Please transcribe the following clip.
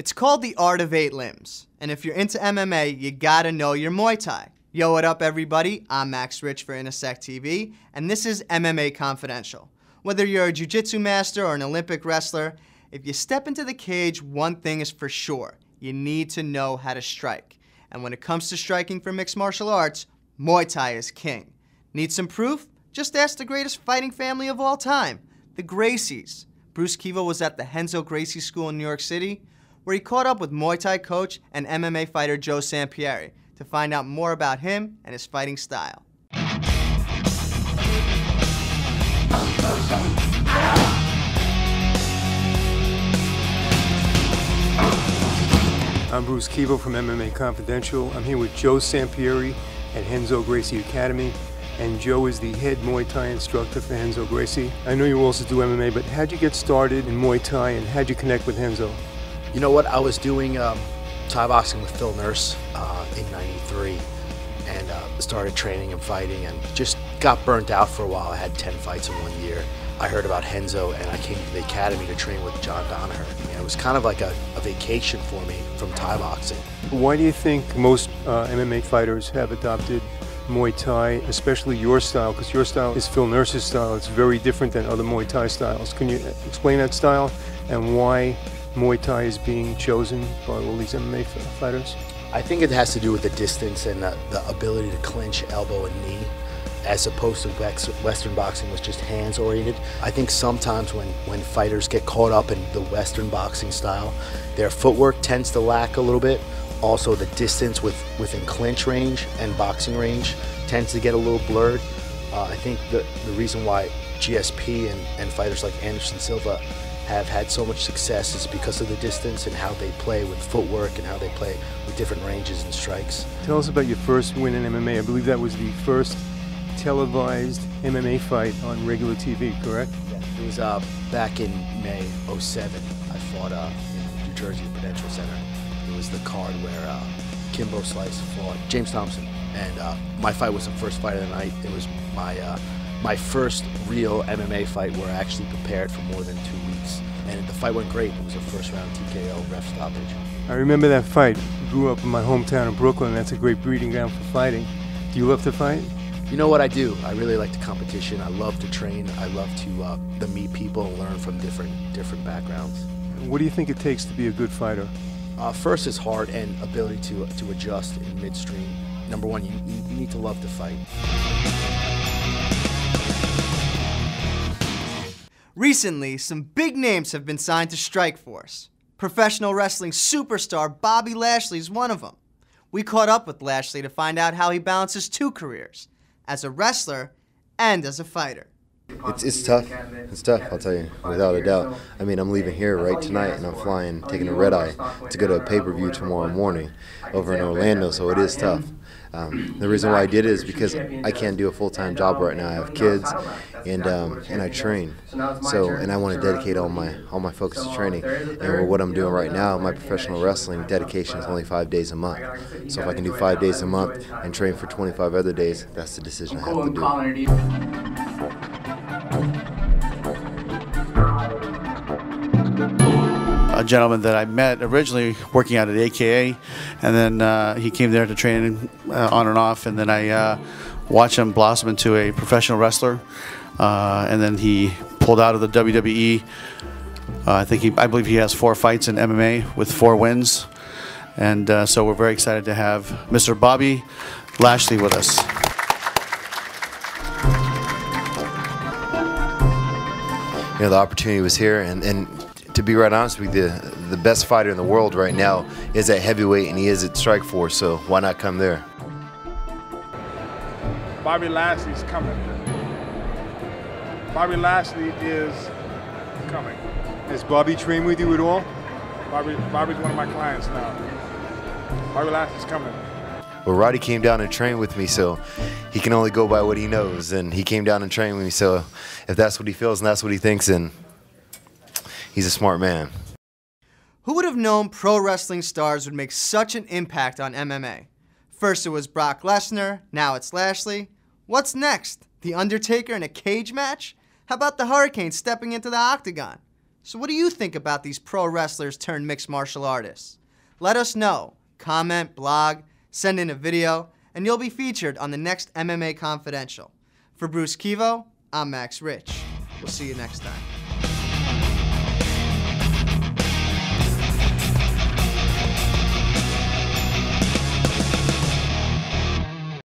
It's called the Art of 8 Limbs, and if you're into MMA, you gotta know your Muay Thai. Yo, what up everybody? I'm Max Rich for inasectv, and this is MMA Confidential. Whether you're a jiu-jitsu master or an Olympic wrestler, if you step into the cage, one thing is for sure. You need to know how to strike. And when it comes to striking for mixed martial arts, Muay Thai is king. Need some proof? Just ask the greatest fighting family of all time, the Gracies. Bruce Kivo was at the Gracie School in New York City, where he caught up with Muay Thai coach and MMA fighter Joe Sampieri to find out more about him and his fighting style. I'm Bruce Kivo from MMA Confidential. I'm here with Joe Sampieri at Renzo Gracie Academy, and Joe is the head Muay Thai instructor for Renzo Gracie. I know you also do MMA, but how'd you get started in Muay Thai and how'd you connect with Renzo? You know what, I was doing Thai boxing with Phil Nurse in '93 and started training and fighting and just got burnt out for a while. I had 10 fights in 1 year. I heard about Renzo and I came to the academy to train with John Danaher. And it was kind of like a vacation for me from Thai boxing. Why do you think most MMA fighters have adopted Muay Thai, especially your style? Because your style is Phil Nurse's style. It's very different than other Muay Thai styles. Can you explain that style and why Muay Thai is being chosen by all these MMA fighters? I think it has to do with the distance and the ability to clinch elbow and knee, as opposed to Western boxing was just hands oriented. I think sometimes when fighters get caught up in the Western boxing style, their footwork tends to lack a little bit. Also the distance within clinch range and boxing range tends to get a little blurred. I think the reason why GSP and fighters like Anderson Silva have had so much success is because of the distance and how they play with footwork and how they play with different ranges and strikes. Tell us about your first win in MMA. I believe that was the first televised MMA fight on regular TV, correct? Yeah. It was back in May '07. I fought in New Jersey at Prudential Center. It was the card where Kimbo Slice fought James Thompson, and my fight was the first fight of the night. It was my first real MMA fight where I actually prepared for more than 2 weeks. And the fight went great. It was a first round TKO, ref stoppage. I remember that fight. I grew up in my hometown of Brooklyn. That's a great breeding ground for fighting. Do you love to fight? You know what I do? I really like the competition. I love to train. I love to meet people and learn from different backgrounds. What do you think it takes to be a good fighter? First is heart and ability to adjust in midstream. Number one, you need to love to fight. Recently, some big names have been signed to StrikeForce. Professional wrestling superstar Bobby Lashley is one of them. We caught up with Lashley to find out how he balances two careers, as a wrestler and as a fighter. It's tough. It's tough, I'll tell you, without a doubt. I mean, I'm leaving here right tonight and I'm flying, taking a red eye to go to a pay-per-view tomorrow morning over in Orlando, so it is tough. The reason why I did it is because I can't do a full-time job right now. I have kids and I train, and I want to dedicate all my focus to training. And what I'm doing right now, my professional wrestling dedication is only 5 days a month. So if I can do 5 days a month and train for 25 other days, that's the decision I have to do. A gentleman that I met originally working out at AKA, and then he came there to train on and off, and then I watched him blossom into a professional wrestler, and then he pulled out of the WWE. I believe he has 4 fights in MMA with 4 wins, and so we're very excited to have Mr. Bobby Lashley with us. You know, the opportunity was here, and to be right honest with you, the best fighter in the world right now is at heavyweight, and he is at StrikeForce, so why not come there? Bobby Lashley's coming. Bobby Lashley is coming. Has Bobby trained with you at all? Bobby's one of my clients now. Bobby Lashley's coming. Well, Roddy came down and trained with me, so he can only go by what he knows, and he came down and trained with me, so if that's what he feels and that's what he thinks, then he's a smart man. Who would have known pro wrestling stars would make such an impact on MMA? First it was Brock Lesnar, now it's Lashley. What's next? The Undertaker in a cage match? How about the Hurricane stepping into the octagon? So what do you think about these pro wrestlers turned mixed martial artists? Let us know. Comment, blog, send in a video, and you'll be featured on the next MMA Confidential. For Bruce Kivo, I'm Max Rich. We'll see you next time.